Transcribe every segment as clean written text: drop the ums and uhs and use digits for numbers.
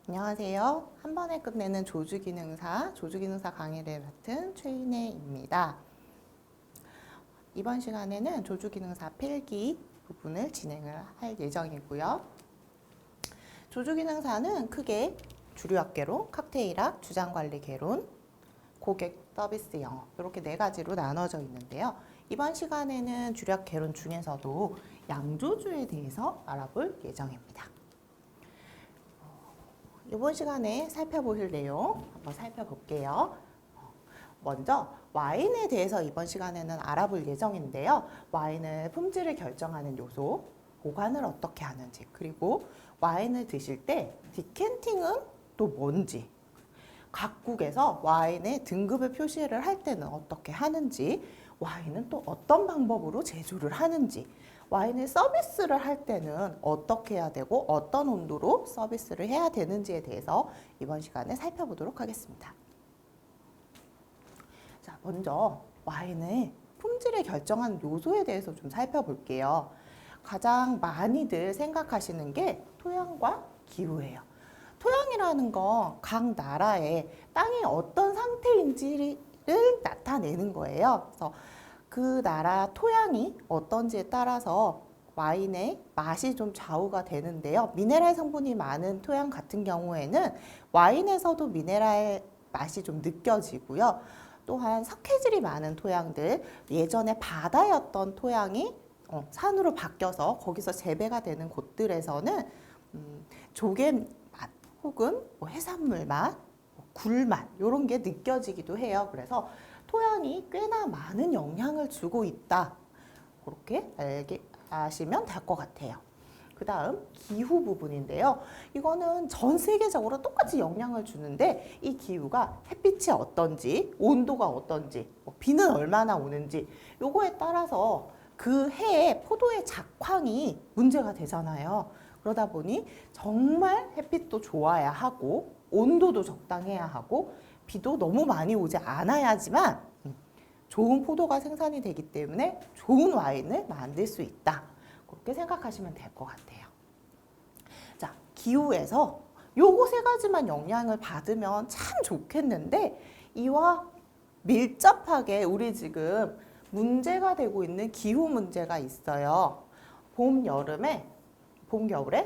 안녕하세요. 한 번에 끝내는 조주기능사 강의를 맡은 최인혜입니다. 이번 시간에는 조주기능사 필기 부분을 진행을 할 예정이고요. 조주기능사는 크게 주류학개론, 칵테일학, 주장관리개론, 고객 서비스 영어 이렇게 네 가지로 나눠져 있는데요. 이번 시간에는 주류학개론 중에서도 양조주에 대해서 알아볼 예정입니다. 이번 시간에 살펴보실 내용 한번 살펴볼게요. 먼저 와인에 대해서 이번 시간에는 알아볼 예정인데요. 와인의 품질을 결정하는 요소, 보관을 어떻게 하는지, 그리고 와인을 드실 때 디캔팅은 또 뭔지, 각국에서 와인의 등급을 표시를 할 때는 어떻게 하는지, 와인은 또 어떤 방법으로 제조를 하는지, 와인을 서비스를 할 때는 어떻게 해야 되고 어떤 온도로 서비스를 해야 되는지에 대해서 이번 시간에 살펴보도록 하겠습니다. 자, 먼저 와인의 품질을 결정하는 요소에 대해서 좀 살펴볼게요. 가장 많이들 생각하시는 게 토양과 기후예요. 토양이라는 건 각 나라의 땅이 어떤 상태인지를 나타내는 거예요. 그래서 그 나라 토양이 어떤지에 따라서 와인의 맛이 좀 좌우가 되는데요. 미네랄 성분이 많은 토양 같은 경우에는 와인에서도 미네랄 맛이 좀 느껴지고요. 또한 석회질이 많은 토양들, 예전에 바다였던 토양이 산으로 바뀌어서 거기서 재배가 되는 곳들에서는 조개 맛 혹은 해산물 맛, 굴맛 이런 게 느껴지기도 해요. 그래서 토양이 꽤나 많은 영향을 주고 있다. 그렇게 아시면 될 것 같아요. 그 다음 기후 부분인데요. 이거는 전 세계적으로 똑같이 영향을 주는데 이 기후가 햇빛이 어떤지, 온도가 어떤지, 비는 얼마나 오는지 요거에 따라서 그 해의 포도의 작황이 문제가 되잖아요. 그러다 보니 정말 햇빛도 좋아야 하고 온도도 적당해야 하고 비도 너무 많이 오지 않아야지만 좋은 포도가 생산이 되기 때문에 좋은 와인을 만들 수 있다. 그렇게 생각하시면 될 것 같아요. 자, 기후에서 요거 세 가지만 영향을 받으면 참 좋겠는데 이와 밀접하게 우리 지금 문제가 되고 있는 기후 문제가 있어요. 봄, 겨울에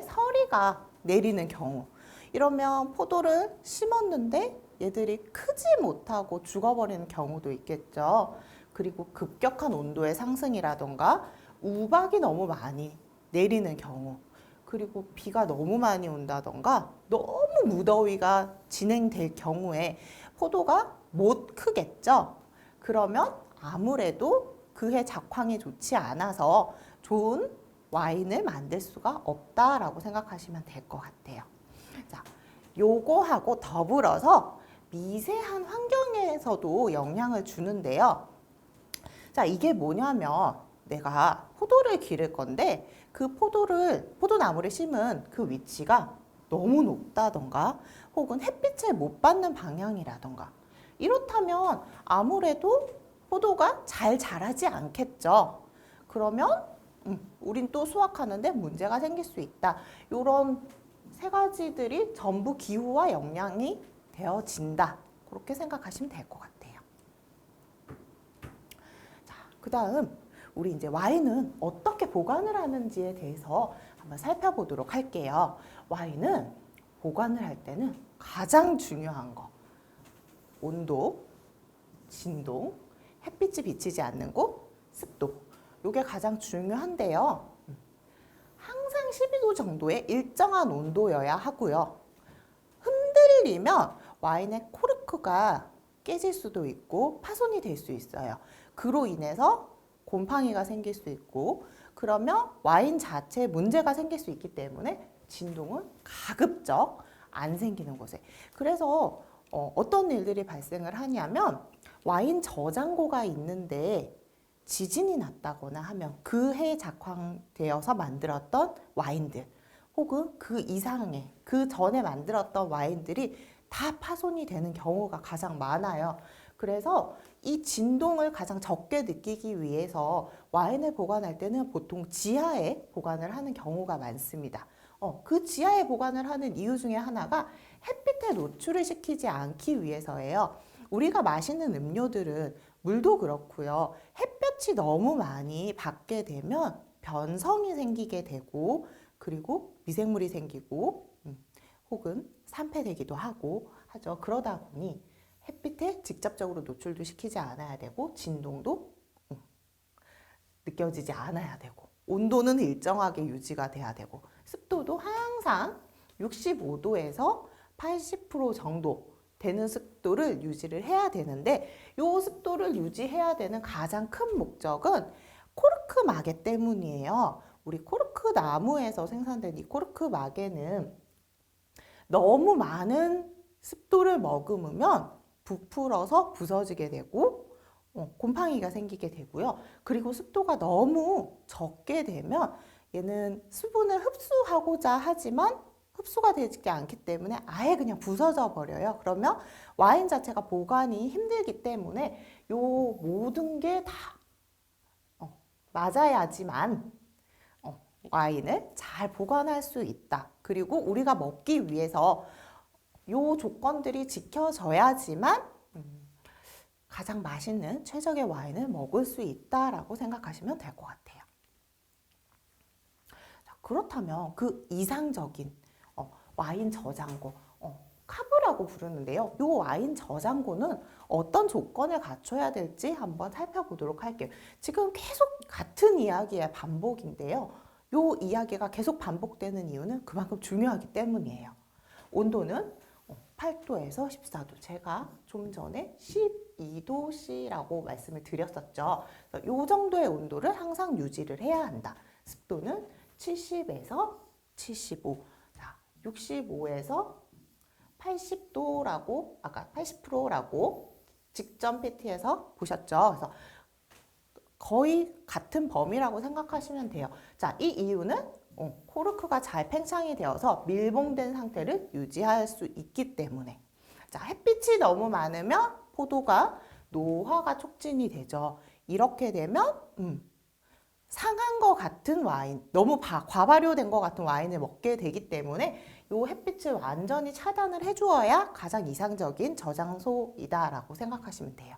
서리가 내리는 경우. 이러면 포도를 심었는데 얘들이 크지 못하고 죽어버리는 경우도 있겠죠. 그리고 급격한 온도의 상승이라던가 우박이 너무 많이 내리는 경우, 그리고 비가 너무 많이 온다던가 너무 무더위가 진행될 경우에 포도가 못 크겠죠. 그러면 아무래도 그해 작황이 좋지 않아서 좋은 와인을 만들 수가 없다라고 생각하시면 될 것 같아요. 자, 요거하고 더불어서 미세한 환경에서도 영향을 주는데요. 자, 이게 뭐냐면 내가 포도를 기를 건데 그 포도나무를 심은 그 위치가 너무 높다던가 혹은 햇빛을 못 받는 방향이라던가 이렇다면 아무래도 포도가 잘 자라지 않겠죠. 그러면 우린 또 수확하는데 문제가 생길 수 있다. 이런 세 가지들이 전부 기후와 영향이 되어진다. 그렇게 생각하시면 될 것 같아요. 자, 그 다음 우리 이제 와인은 어떻게 보관을 하는지에 대해서 한번 살펴보도록 할게요. 와인은 보관을 할 때는 가장 중요한 거, 온도, 진동, 햇빛이 비치지 않는 곳, 습도. 이게 가장 중요한데요. 항상 12도 정도의 일정한 온도여야 하고요. 흔들리면 와인의 코르크가 깨질 수도 있고 파손이 될 수 있어요. 그로 인해서 곰팡이가 생길 수 있고 그러면 와인 자체에 문제가 생길 수 있기 때문에 진동은 가급적 안 생기는 곳에. 그래서 어떤 일들이 발생을 하냐면 와인 저장고가 있는데 지진이 났다거나 하면 그 해에 작황되어서 만들었던 와인들 혹은 그 이상의 그 전에 만들었던 와인들이 다 파손이 되는 경우가 가장 많아요. 그래서 이 진동을 가장 적게 느끼기 위해서 와인을 보관할 때는 보통 지하에 보관을 하는 경우가 많습니다. 그 지하에 보관을 하는 이유 중에 하나가 햇빛에 노출을 시키지 않기 위해서예요. 우리가 마시는 음료들은 물도 그렇고요. 햇볕이 너무 많이 받게 되면 변성이 생기게 되고 그리고 미생물이 생기고 혹은 산패되기도 하고 하죠. 그러다 보니 햇빛에 직접적으로 노출도 시키지 않아야 되고 진동도 느껴지지 않아야 되고 온도는 일정하게 유지가 돼야 되고 습도도 항상 65도에서 80% 정도 되는 습도를 유지를 해야 되는데 이 습도를 유지해야 되는 가장 큰 목적은 코르크 마개 때문이에요. 우리 코르크 나무에서 생산된 이 코르크 마개는 너무 많은 습도를 머금으면 부풀어서 부서지게 되고 곰팡이가 생기게 되고요. 그리고 습도가 너무 적게 되면 얘는 수분을 흡수하고자 하지만 흡수가 되지 않기 때문에 아예 그냥 부서져 버려요. 그러면 와인 자체가 보관이 힘들기 때문에 요 모든 게 다 맞아야지만 와인을 잘 보관할 수 있다. 그리고 우리가 먹기 위해서 요 조건들이 지켜져야지만 가장 맛있는 최적의 와인을 먹을 수 있다라고 생각하시면 될 것 같아요. 자, 그렇다면 그 이상적인 와인 저장고, 카브라고 부르는데요. 이 와인 저장고는 어떤 조건을 갖춰야 될지 한번 살펴보도록 할게요. 지금 계속 같은 이야기의 반복인데요. 이 이야기가 계속 반복되는 이유는 그만큼 중요하기 때문이에요. 온도는 8도에서 14도. 제가 좀 전에 12도씨라고 말씀을 드렸었죠. 이 정도의 온도를 항상 유지를 해야 한다. 습도는 70에서 75. 자, 65에서 80도라고, 아까 80%라고 직전 PT에서 보셨죠? 그래서 거의 같은 범위라고 생각하시면 돼요. 자, 이 이유는 코르크가 잘 팽창이 되어서 밀봉된 상태를 유지할 수 있기 때문에. 자, 햇빛이 너무 많으면 포도가 노화가 촉진이 되죠. 이렇게 되면 상한 것 같은 와인, 너무 과발효된 것 같은 와인을 먹게 되기 때문에 이 햇빛을 완전히 차단을 해주어야 가장 이상적인 저장소이다라고 생각하시면 돼요.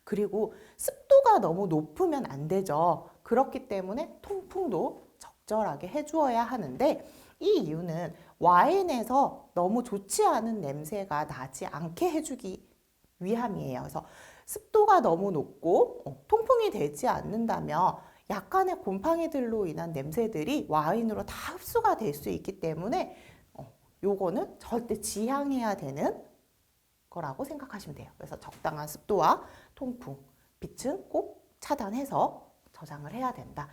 그리고 습도가 너무 높으면 안 되죠. 그렇기 때문에 통풍도 적절하게 해주어야 하는데 이 이유는 와인에서 너무 좋지 않은 냄새가 나지 않게 해주기 위함이에요. 그래서 습도가 너무 높고 통풍이 되지 않는다면 약간의 곰팡이들로 인한 냄새들이 와인으로 다 흡수가 될 수 있기 때문에 요거는 절대 지양해야 되는 거라고 생각하시면 돼요. 그래서 적당한 습도와 통풍, 빛은 꼭 차단해서 저장을 해야 된다.